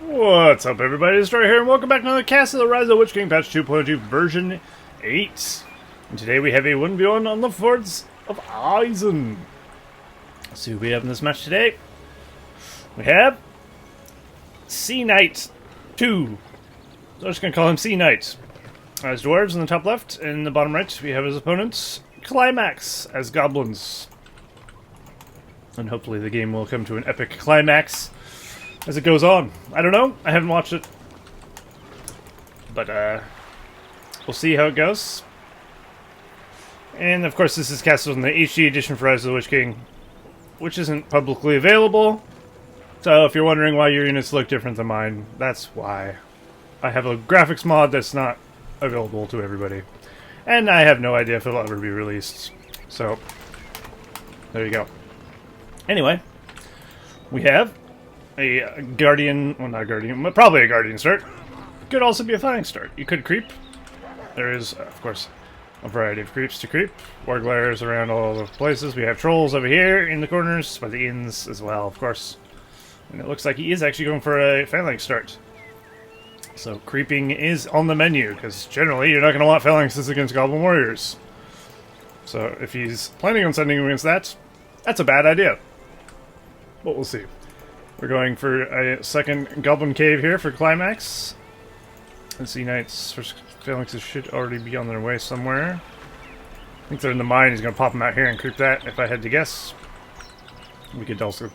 What's up, everybody? It's Troy here, and welcome back to another cast of the Rise of the Witch King Patch 2.2 version 8. And today we have a 1v1 on the forts of Isen. Let's see who we have in this match today. We have SeaKnight 2. So I'm just going to call him SeaKnight. As Dwarves in the top left, and in the bottom right, we have his opponents, Climax as Goblins. And hopefully the game will come to an epic climax as it goes on. I don't know. I haven't watched it. But, we'll see how it goes. And, of course, this is casted on the HD edition for Rise of the Witch King, which isn't publicly available. So, if you're wondering why your units look different than mine, that's why. I have a graphics mod that's not available to everybody. And I have no idea if it'll ever be released. So, there you go. Anyway, we have a Guardian, well not a Guardian, but probably a Guardian start. Could also be a Flying start. You could creep. There is, of course, a variety of creeps to creep. Warglairs around all the places. We have trolls over here in the corners, by the inns as well, of course. And it looks like he is actually going for a Phalanx start. So creeping is on the menu, because generally you're not going to want Phalanxes against Goblin Warriors. So if he's planning on sending against that, that's a bad idea. But we'll see. We're going for a second Goblin Cave here for Climax. And SeaKnight's first Phalanxes should already be on their way somewhere. I think they're in the mine. He's going to pop them out here and creep that, if I had to guess. We could also...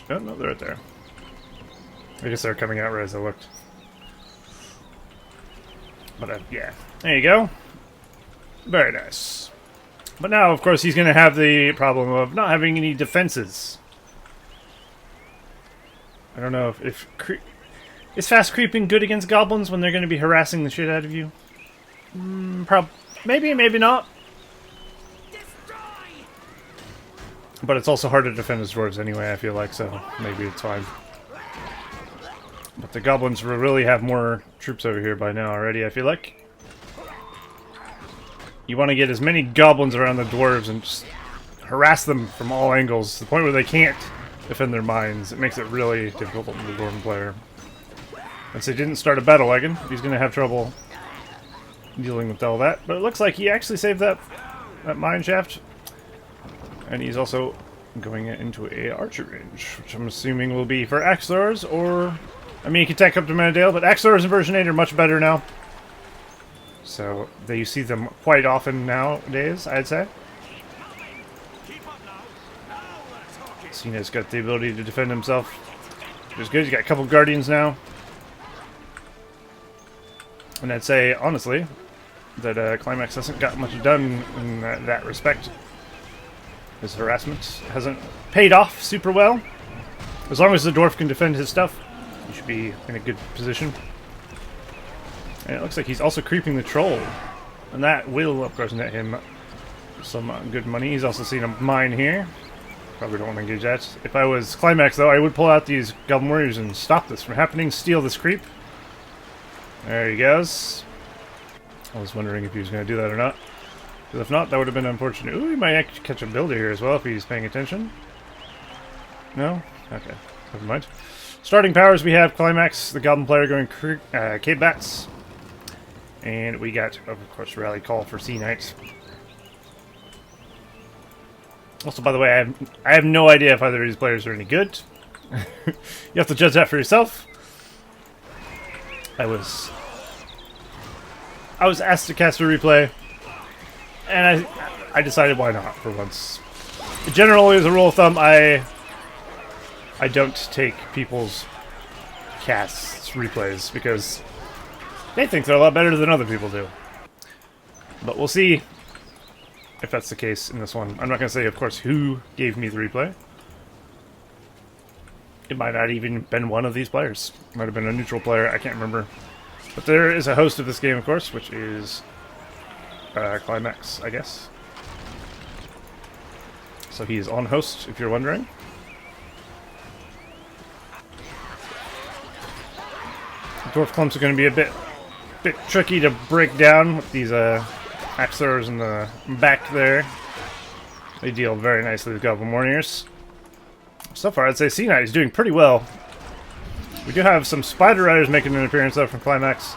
Oh, no, they're right there. I guess they're coming out right as I looked. But, yeah. There you go. Very nice. But now, of course, he's going to have the problem of not having any defenses. I don't know if is fast creeping good against goblins when they're going to be harassing the shit out of you? Maybe, maybe not. But it's also hard to defend as dwarves anyway, I feel like, so maybe it's fine. But the goblins will really have more troops over here by now already, I feel like. You want to get as many goblins around the dwarves and just harass them from all angles, to the point where they can't defend their mines. It makes it really difficult for the dwarven player. Since they didn't start a battle wagon, he's going to have trouble dealing with all that. But it looks like he actually saved that mine shaft. And he's also going into a archer range, which I'm assuming will be for axe throwers, or... I mean, he can tech up to Manadale, but axe throwers in version 8 are much better now. So, you see them quite often nowadays, I'd say. SeaKnight's got the ability to defend himself, which is good. He's got a couple Guardians now. And I'd say, honestly, that Climax hasn't got much done in that respect. His harassment hasn't paid off super well. As long as the dwarf can defend his stuff, he should be in a good position. And it looks like he's also creeping the troll. And that will, of course, net him some good money. He's also seen a mine here. Probably don't want to engage that. If I was Climax, though, I would pull out these Goblin Warriors and stop this from happening. Steal this creep. There he goes. I was wondering if he was going to do that or not. Because if not, that would have been unfortunate. Ooh, he might actually catch a builder here as well if he's paying attention. No? Okay. Never mind. Starting powers, we have Climax, the Goblin player, going Cave Bats. And we got, of course, Rally Call for SeaKnight. Also, by the way, I have no idea if either of these players are any good. You have to judge that for yourself. I was asked to cast a replay, and I decided why not for once. Generally, as a rule of thumb, I don't take people's casts replays because they think they're a lot better than other people do. But we'll see if that's the case in this one. I'm not going to say, of course, who gave me the replay. It might not even been one of these players. It might have been a neutral player. I can't remember. But there is a host of this game, of course, which is Climax, I guess. So he is on host, if you're wondering. Dwarf clumps are going to be a bit tricky to break down with these axe throwers in the back there. They deal very nicely with Goblin Warriors. So far, I'd say SeaKnight is doing pretty well. We do have some Spider Riders making an appearance, though, from Climax.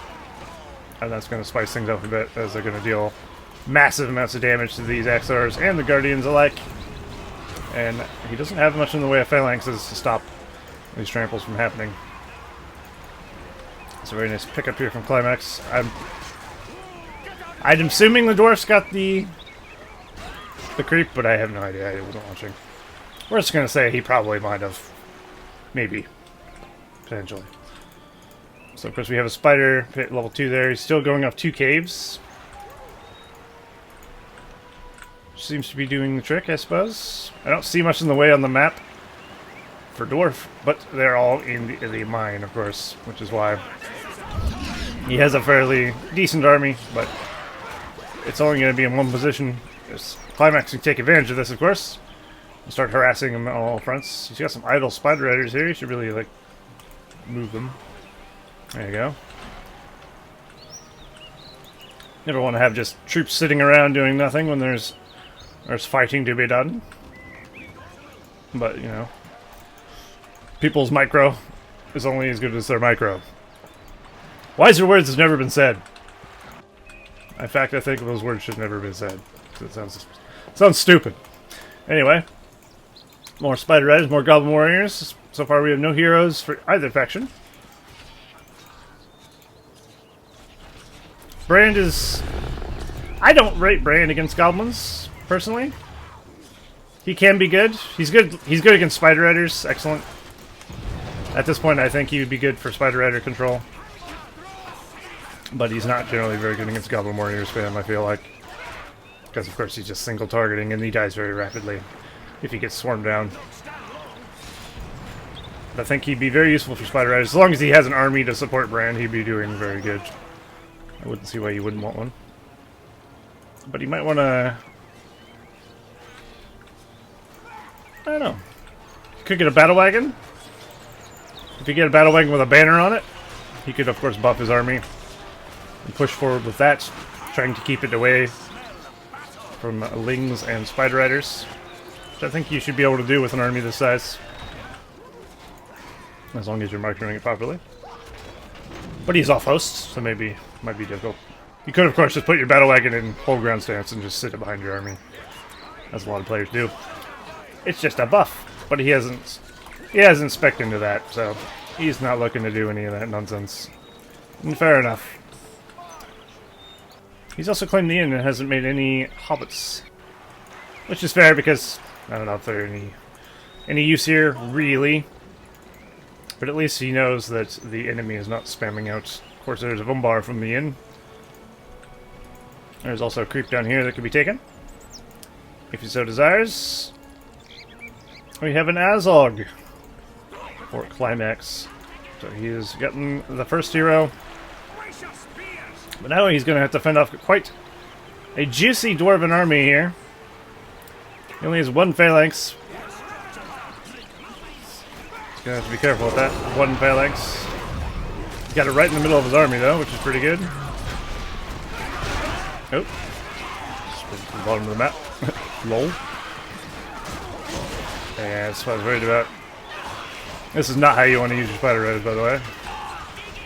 And that's going to spice things up a bit, as they're going to deal massive amounts of damage to these XRs and the Guardians alike. And he doesn't have much in the way of phalanxes to stop these tramples from happening. It's a very nice pickup here from Climax. I'm assuming the Dwarfs got the creep, but I have no idea. I wasn't watching. We're just going to say he probably might have. Maybe. Potentially. So, of course, we have a spider pit level 2 there. He's still going off 2 caves. Seems to be doing the trick, I suppose. I don't see much in the way on the map for Dwarf, but they're all in the mine, of course, which is why he has a fairly decent army, but it's only going to be in one position. Climax can take advantage of this, of course, and start harassing him on all fronts. He's got some idle Spider Riders here. He should really, like, move them. There you go. Never want to have just troops sitting around doing nothing when there's fighting to be done. But, you know, people's micro is only as good as their micro. Wiser words have never been said. In fact, I think those words should never have been said. It sounds stupid. Anyway, more Spider Riders, more Goblin Warriors. So far we have no heroes for either faction. Brand is... I don't rate Brand against Goblins, personally. He can be good. He's good against Spider Riders. Excellent. At this point, I think he would be good for Spider Rider control. But he's not generally very good against Goblin Warriors, fam, I feel like. Because, of course, he's just single targeting, and he dies very rapidly if he gets swarmed down. But I think he'd be very useful for Spider Riders. As long as he has an army to support Brand, he'd be doing very good. I wouldn't see why you wouldn't want one. But he might want to... I don't know. You could get a battle wagon. If you get a battle wagon with a banner on it, he could, of course, buff his army and push forward with that, trying to keep it away from Lings and Spider Riders, which I think you should be able to do with an army this size, as long as you're microing it properly. But he's off host, so maybe it might be difficult. You could, of course, just put your battle wagon in whole ground stance and just sit it behind your army, as a lot of players do. It's just a buff, but he hasn't spec'd into that, so he's not looking to do any of that nonsense. And fair enough. He's also claimed the inn and hasn't made any hobbits, which is fair because I don't know if they're any use here, really. But at least he knows that the enemy is not spamming out Corsairs of Umbar from the inn. There's also a creep down here that could be taken, if he so desires. We have an Azog for Climax. So he has gotten the first hero. But now he's going to have to fend off quite a juicy Dwarven army here. He only has one phalanx. He's going to have to be careful with that. One phalanx. He's got it right in the middle of his army, though, which is pretty good. Oh. Just to the bottom of the map. Lol. Yeah, that's what I was worried about. This is not how you want to use your Spider Riders, by the way.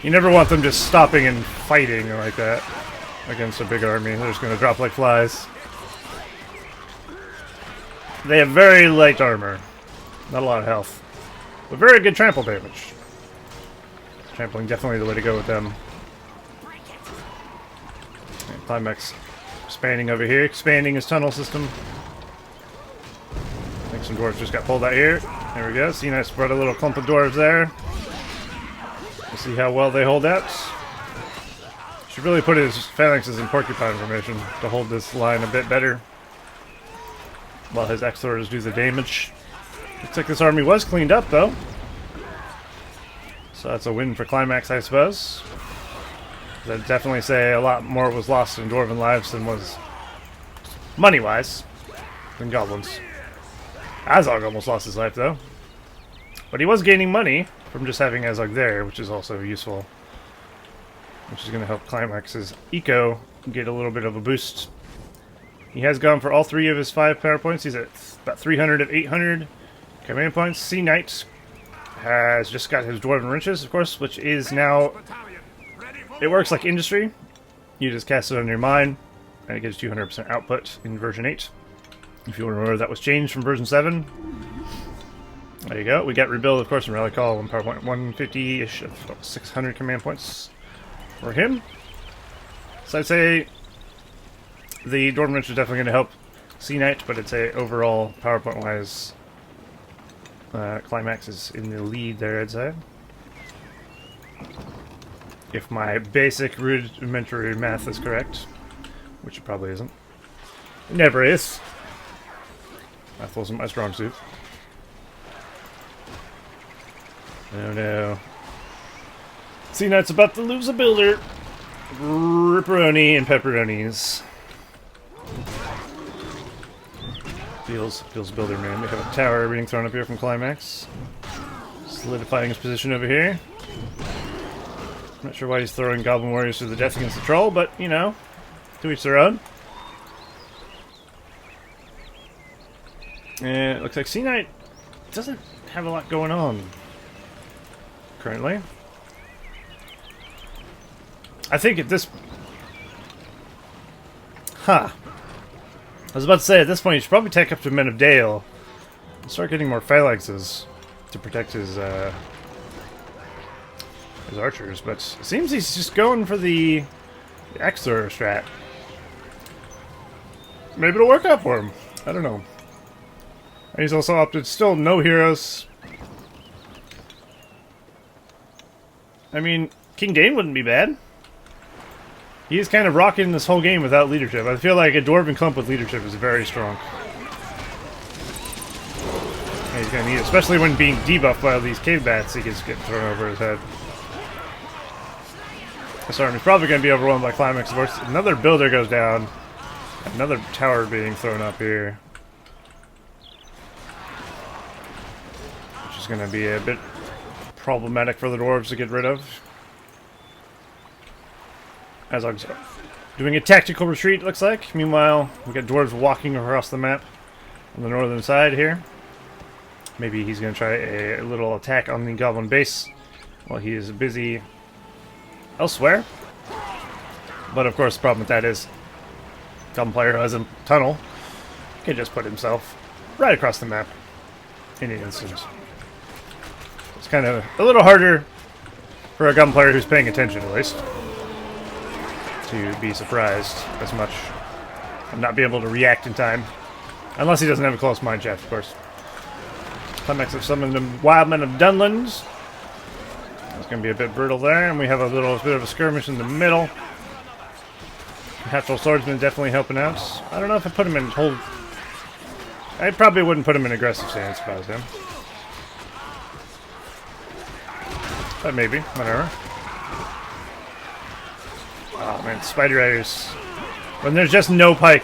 You never want them just stopping and fighting like that against a big army. They're just going to drop like flies. They have very light armor. Not a lot of health. But very good trample damage. Trampling definitely the way to go with them. And Climax expanding over here, expanding his tunnel system. I think some dwarves just got pulled out here. There we go. SeaKnight spread a little clump of dwarves there. We'll see how well they hold out. Should really put his phalanxes in porcupine formation to hold this line a bit better, while his Xors do the damage. Looks like this army was cleaned up, though. So that's a win for Climax, I suppose. I'd definitely say a lot more was lost in Dwarven lives than was money-wise than Goblins. Azog almost lost his life, though. But he was gaining money from just having Azog there, which is also useful. Which is going to help Climax's eco get a little bit of a boost. He has gone for all 3 of his 5 power points. He's at about 300 of 800 command points. SeaKnight has just got his Dwarven Wrenches, of course, which is now... It works like industry. You just cast it on your mine, and it gives you 200% output in version 8. If you want to remember, that was changed from version 7. There you go. We got rebuild, of course, in Rally Call and PowerPoint 150-ish of 600 command points for him. So I'd say the Dwarven Wrench is definitely going to help SeaKnight, but I'd say overall, PowerPoint-wise, Climax is in the lead there, I'd say. If my basic rudimentary math is correct, which it probably isn't. It never is. Math wasn't my strong suit. Oh no. SeaKnight's about to lose a builder. Ripperoni and pepperonis. Feels builder man. We have a tower being thrown up here from Climax. Solidifying his position over here. I'm not sure why he's throwing Goblin Warriors to the death against the troll, but, you know, to each their own. And it looks like SeaKnight doesn't have a lot going on currently. I think at this... I was about to say, at this point, you should probably take up to Men of Dale and start getting more phalanxes to protect his archers, but it seems he's just going for the X-Thrower strat. Maybe it'll work out for him. I don't know. And he's also opted still no heroes. I mean, King Dane wouldn't be bad. He's kind of rocking this whole game without leadership. I feel like a Dwarven clump with leadership is very strong. And he's going to need it, especially when being debuffed by all these cave bats he gets getting thrown over his head. This army's probably going to be overwhelmed by Climax. Of course, another builder goes down. Another tower being thrown up here. Which is going to be a bit problematic for the Dwarves to get rid of. As I'm doing a tactical retreat, looks like. Meanwhile, we got Dwarves walking across the map on the northern side here. Maybe he's going to try a little attack on the Goblin base while he is busy elsewhere. But of course, the problem with that is Goblin player who has a tunnel can just put himself right across the map in an instant. It's kind of a little harder for a Goblin player who's paying attention, at least, to be surprised as much and not be able to react in time. Unless he doesn't have a close mine shaft, of course. Climax have summoned the Wildmen of Dunlands. It's going to be a bit brutal there, and we have a little bit of a skirmish in the middle. Natural Swordsman definitely helping out. I don't know if I put him in hold. I probably wouldn't put him in aggressive stance if I was him. But maybe, whatever. Oh man, Spider Riders. When there's just no pike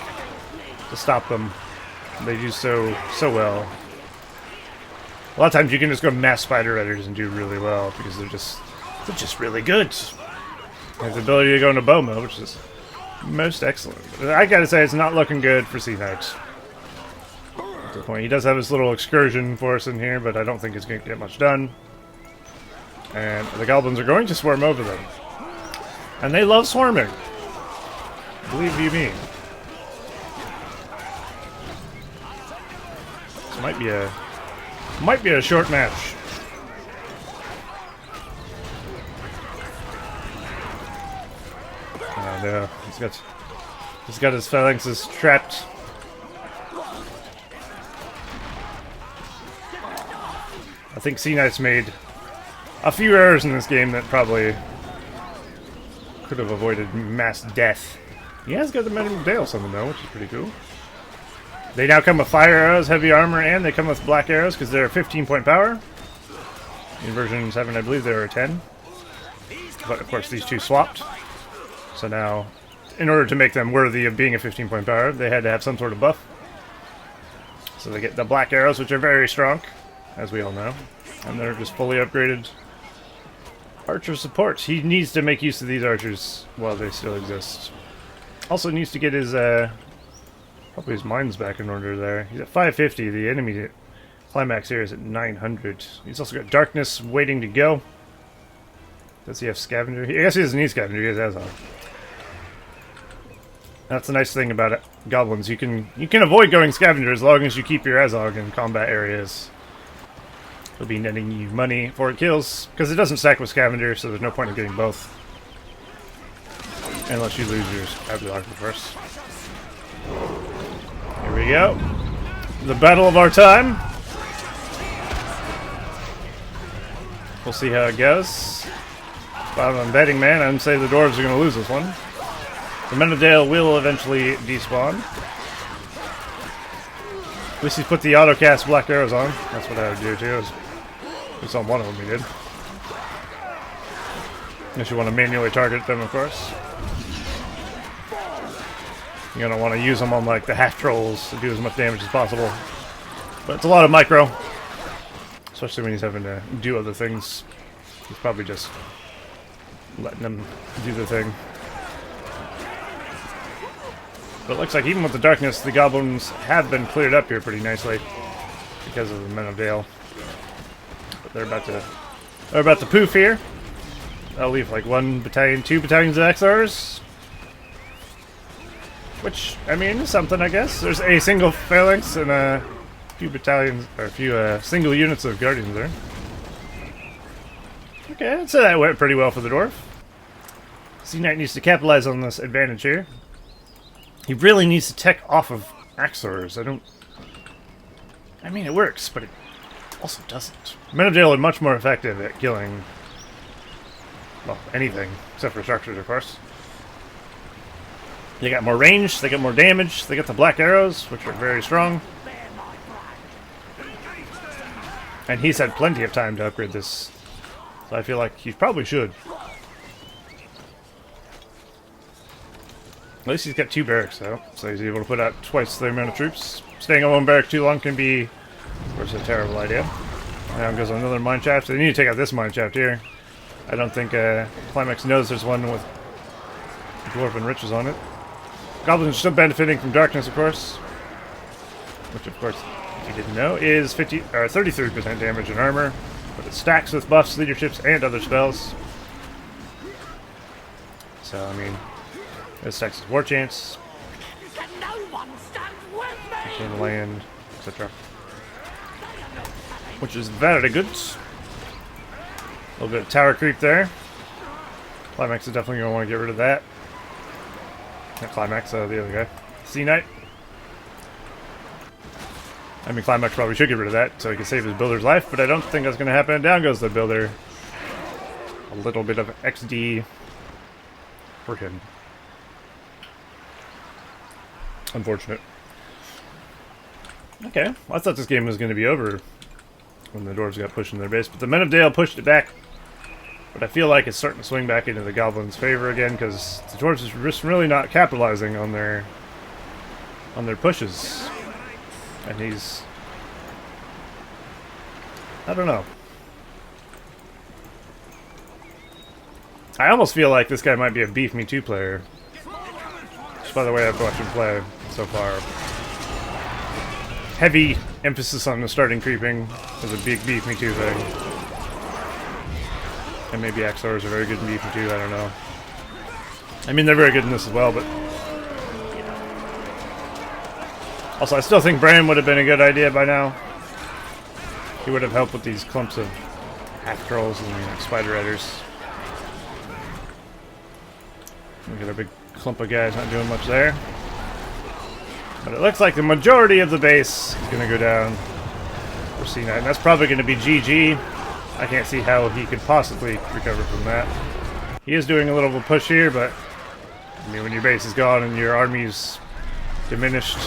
to stop them, they do so well. A lot of times you can just go mass Spider Riders and do really well because they're just really good. They have the ability to go into bow mode, which is most excellent. But I gotta say, it's not looking good for SeaKnight. At this point, he does have his little excursion force in here, but I don't think it's going to get much done. And the Goblins are going to swarm over them. And they love swarming. Believe you me. This might be a short match. Oh no, he's got his phalanxes trapped. I think SeaKnight's made a few errors in this game that probably could have avoided mass death. He has got the Men of Dale summon though, which is pretty cool. They now come with fire arrows, heavy armor, and they come with black arrows because they're 15-point power. In version 7, I believe they were 10. But of course, these two swapped. So now, in order to make them worthy of being a 15-point power, they had to have some sort of buff. So they get the black arrows, which are very strong, as we all know. And they're just fully upgraded archer support. He needs to make use of these archers while they still exist. Also needs to get his probably his mines back in order there. He's at 550. The enemy Climax here is at 900. He's also got Darkness waiting to go. Does he have Scavenger? I guess he doesn't need Scavenger, he has Azog. That's the nice thing about it. Goblins. You can avoid going Scavenger as long as you keep your Azog in combat areas. It'll be netting you money for it kills, because it doesn't stack with Scavenger, so there's no point in getting both. Unless you lose your Azog first. Here we go. The battle of our time. We'll see how it goes. If I'm betting man, I'd say the Dwarves are going to lose this one. The Men of Dale will eventually despawn. At least he's put the auto-cast Black Arrows on. That's what I would do too. At least on one of them he did. Unless you want to manually target them, of course. You're going to want to use them on like the half trolls to do as much damage as possible. But it's a lot of micro. Especially when he's having to do other things. He's probably just letting them do the thing. But it looks like even with the darkness, the goblins have been cleared up here pretty nicely. Because of the Men of Dale. But they're about to poof here. I'll leave like 1 battalion, 2 battalions of XRs. Which, I mean, is something, I guess. There's a single phalanx and a few battalions, or a few single units of guardians there. Okay, so that went pretty well for the dwarf. SeaKnight needs to capitalize on this advantage here. He really needs to tech off of Axors. I mean, it works, but it also doesn't. Men of Dale are much more effective at killing, well, anything, except for structures, of course. They got more range, they got more damage, they got the black arrows, which are very strong. And he's had plenty of time to upgrade this. So I feel like he probably should. At least he's got 2 barracks though, so he's able to put out twice the amount of troops. Staying on 1 barrack too long can be, of course, a terrible idea. Now goes on another mine shaft. They need to take out this mine shaft here. I don't think Climax knows there's one with dwarven riches on it. Goblins are still benefiting from darkness, of course. Which, of course, if you didn't know, is 33% damage and armor. But it stacks with buffs, leaderships, and other spells. So, I mean, it stacks with war chance. Can land, etc. Which is very good. A little bit of tower creep there. Climax is definitely going to want to get rid of that. Not Climax, the other guy. SeaKnight. I mean, Climax probably should get rid of that so he can save his builder's life, but I don't think that's going to happen. Down goes the builder. A little bit of XD for him. Unfortunate. Okay, well, I thought this game was going to be over when the Dwarves got pushed in their base, but the Men of Dale pushed it back. But I feel like it's starting to swing back into the Goblins' favor again, because the Dwarves are just really not capitalizing on their pushes. And he's... I don't know. I almost feel like this guy might be a BFME2 player. Just by the way I've watched him play so far. Heavy emphasis on the starting creeping is a big BFME2 thing. And maybe Axors are very good in BFME2, I don't know. I mean, they're very good in this as well, but... Also, I still think Bran would have been a good idea by now. He would have helped with these clumps of half-trolls and spider riders. Look at a big clump of guys not doing much there. But it looks like the majority of the base is going to go down for SeaKnight, and that's probably going to be GG. I can't see how he could possibly recover from that. He is doing a little of a push here, but I mean, when your base is gone and your army's diminished,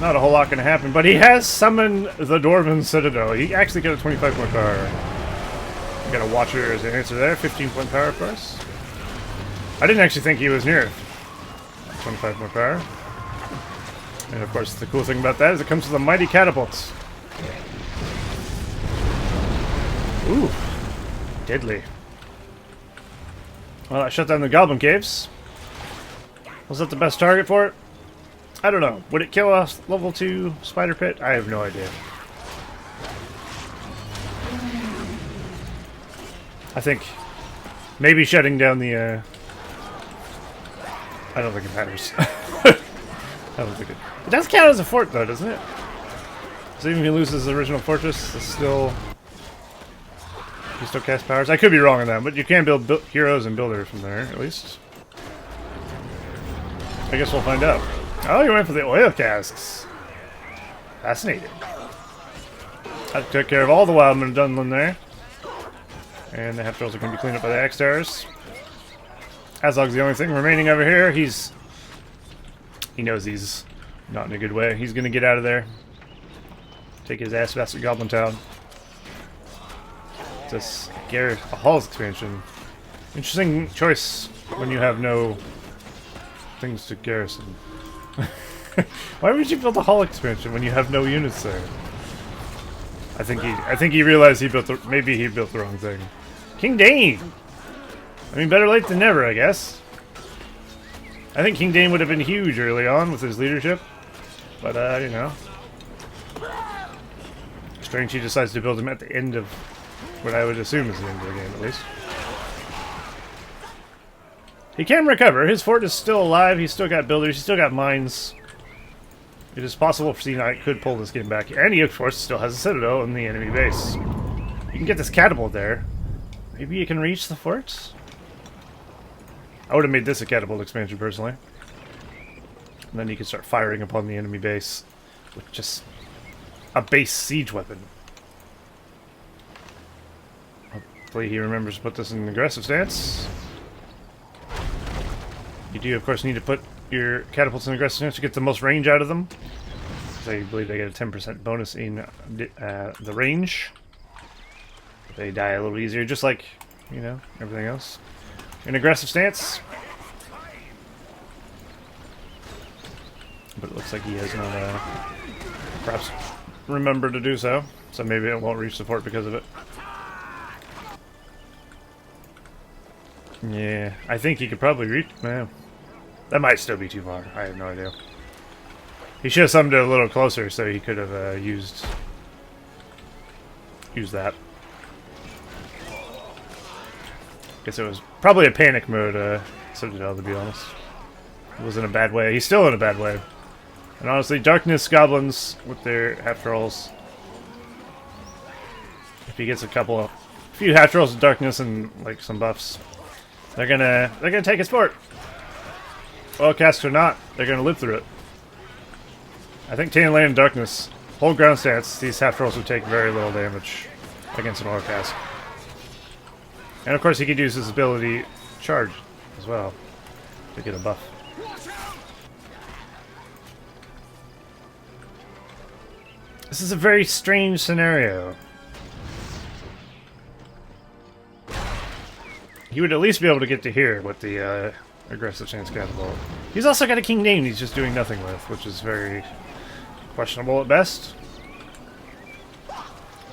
not a whole lot going to happen. But he has summoned the Dwarven Citadel. He actually got a 25-point power. Got a Watcher as an answer there. 15-point power, of course. I didn't actually think he was near 25-point power. And of course, the cool thing about that is it comes with a mighty catapult. Ooh, deadly. Well, I shut down the Goblin Caves. Was that the best target for it? I don't know. Would it kill a level 2 spider pit? I have no idea. I think maybe shutting down the... I don't think it matters. I don't think it... It does count as a fort, though, doesn't it? So even if he loses his original fortress, it's still... You still cast powers? I could be wrong on that, but you can build heroes and builders from there, at least. I guess we'll find out. Oh, you went for the oil casks. Fascinating. I took care of all the wildmen of Dunlin there. And the half-trolls are going to be cleaned up by the X-Stars. Azog's the only thing remaining over here. He knows he's not in a good way. He's going to get out of there. Take his ass back to Goblin Town. Just Garrett, a Hall's expansion. Interesting choice when you have no things to garrison. Why would you build a Hall expansion when you have no units there? I think he realized maybe he built the wrong thing. King Dane! I mean, better late than never, I guess. I think King Dane would have been huge early on with his leadership. But, you know. Strange he decides to build him at the end of what I would assume is the end of the game, at least. He can recover. His fort is still alive. He's still got builders. He's still got mines. It is possible for SeaKnight could pull this game back. And he, of course, still has a citadel in the enemy base. You can get this catapult there. Maybe you can reach the fort? I would have made this a catapult expansion, personally. And then you can start firing upon the enemy base with just a base siege weapon. Hopefully he remembers to put this in an aggressive stance. You do, of course, need to put your catapults in aggressive stance to get the most range out of them. So I believe they get a 10% bonus in the range. They die a little easier, just like, you know, everything else. An aggressive stance. But it looks like he has not perhaps remembered to do so. So maybe it won't reach the fort because of it. Yeah, I think he could probably reach... Man, that might still be too far. I have no idea. He should have summoned it a little closer so he could have used that. Guess it was probably a panic mode, Citadel, to be honest. It was in a bad way. He's still in a bad way. And honestly, Darkness Goblins with their half-trolls. If he gets a few half-trolls of Darkness and like some buffs, they're gonna take his fort. Oil casks or not, they're gonna live through it. I think Tan Land and Darkness hold ground stance. These half-trolls would take very little damage against an oil cask. And of course he could use his ability Charge as well to get a buff. This is a very strange scenario. He would at least be able to get to here with the aggressive chance catapult. He's also got a King Dane he's just doing nothing with, which is very questionable at best.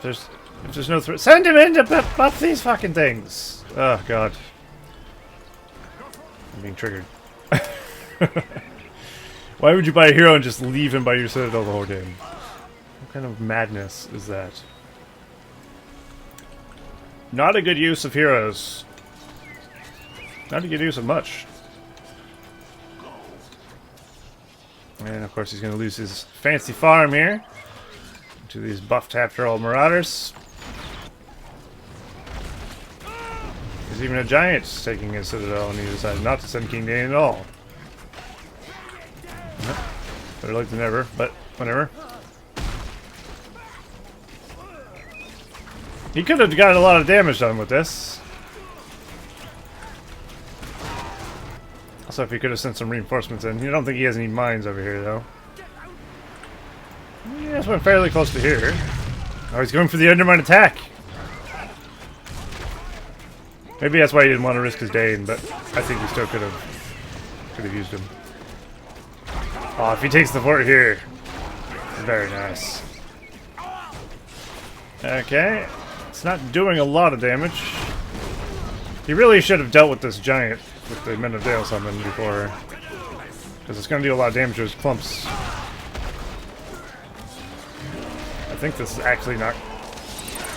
If there's no threat, send him in to buff these fucking things. Oh god, I'm being triggered. Why would you buy a hero and just leave him by your citadel the whole game? What kind of madness is that? Not a good use of heroes. Not a good use of much. And of course he's going to lose his fancy farm here to these buffed half-troll marauders. There's even a giant taking his citadel, and he decided not to send King Dane at all. Better late than never, but whatever. He could have gotten a lot of damage done with this. Also, if he could have sent some reinforcements in. I don't think he has any mines over here, though. He just went fairly close to here. Oh, he's going for the undermine attack. Maybe that's why he didn't want to risk his Dane, but I think he still could have used him. Oh, if he takes the fort here, very nice. Okay, it's not doing a lot of damage. He really should have dealt with this giant with the Men of Dale summon before, because it's going to do a lot of damage to his clumps. I think this is actually not...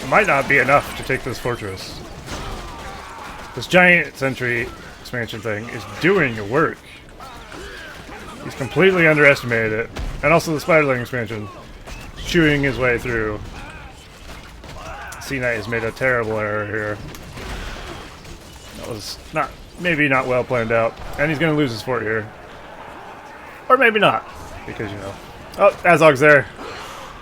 It might not be enough to take this fortress. This giant sentry expansion thing is doing your work. He's completely underestimated it. And also the Spiderling expansion. Chewing his way through. SeaKnight has made a terrible error here. That was maybe not well planned out. And he's going to lose his fort here. Or maybe not. Because, you know. Oh, Azog's there.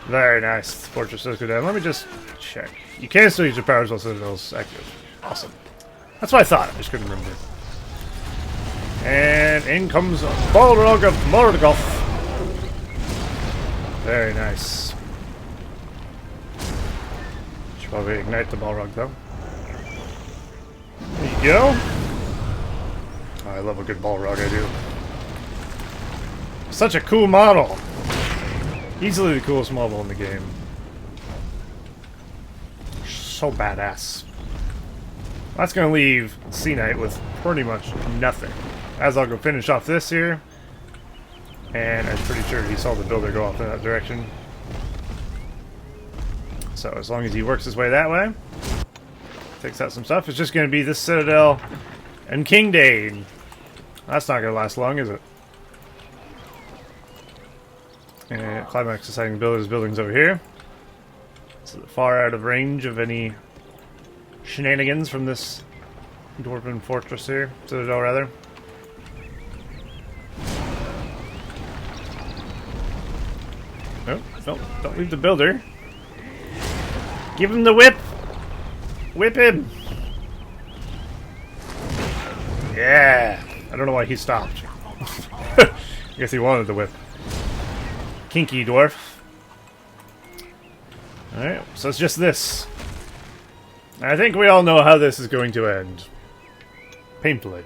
Very nice. The fortress does go down. Let me just check. You can still use your powers while Citadel's active. Awesome. That's what I thought. I just couldn't remember. And in comes Balrog of Morgoth. Very nice. Should probably ignite the Balrog though. There you go. Oh, I love a good Balrog, I do. Such a cool model. Easily the coolest model in the game. So badass. That's going to leave SeaKnight with pretty much nothing. Azog will finish off this here. And I'm pretty sure he saw the builder go off in that direction. So as long as he works his way that way, takes out some stuff, it's just going to be this Citadel and King Dane. That's not going to last long, is it? And Climax deciding to build his buildings over here. So far out of range of any shenanigans from this Dwarven fortress here. Citadel, rather. No, don't leave the builder. Give him the whip! Whip him! Yeah! I don't know why he stopped. I guess he wanted the whip. Kinky dwarf. Alright, so it's just this. I think we all know how this is going to end. Painfully.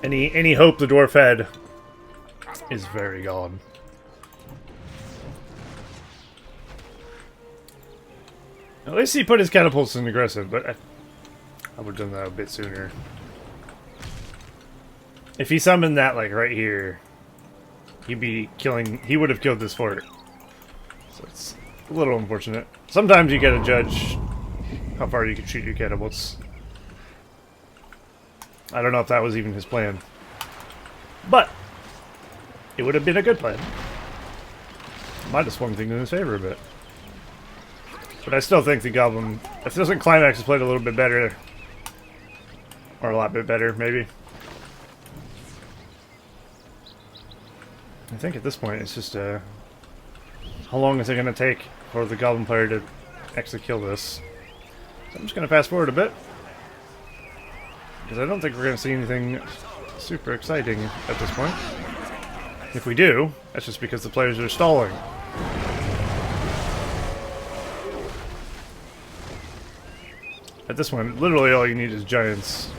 Any hope the dwarf had is very gone. At least he put his catapults in aggressive, but I would have done that a bit sooner. If he summoned that, like, right here, he'd be killing... He would have killed this fort. So it's a little unfortunate. Sometimes you gotta judge how far you can shoot your catapults. I don't know if that was even his plan. But it would have been a good plan. Might have swung things in his favor a bit. But I still think the Goblin... If doesn't Climax has played a little bit better. Or a lot bit better, maybe. I think at this point it's just how long is it going to take for the Goblin player to actually kill this? So I'm just going to fast forward a bit. Because I don't think we're going to see anything super exciting at this point. If we do, that's just because the players are stalling. At this point, literally all you need is giants.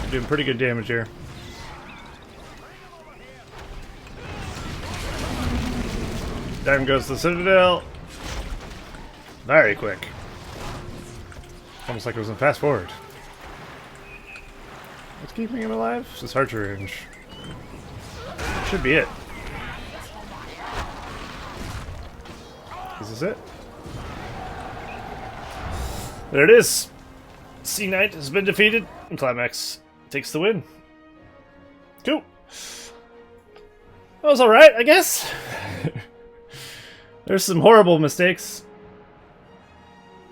You're doing pretty good damage here. Down goes the Citadel. Very quick. Almost like it was in fast forward. What's keeping him alive? It's his archery range. Should be it. Is this it? There it is. SeaKnight has been defeated, and Climax takes the win. Cool. That was alright, I guess. There's some horrible mistakes.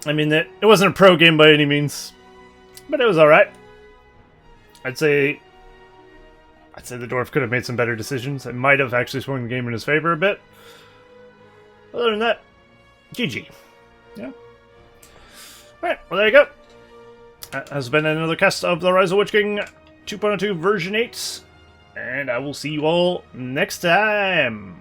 I mean, it wasn't a pro game by any means, but it was alright. I'd say the dwarf could have made some better decisions. It might have actually swung the game in his favor a bit. Other than that, GG. Yeah. Alright, well there you go. That has been another cast of the Rise of Witch King 2.02 version 8. And I will see you all next time.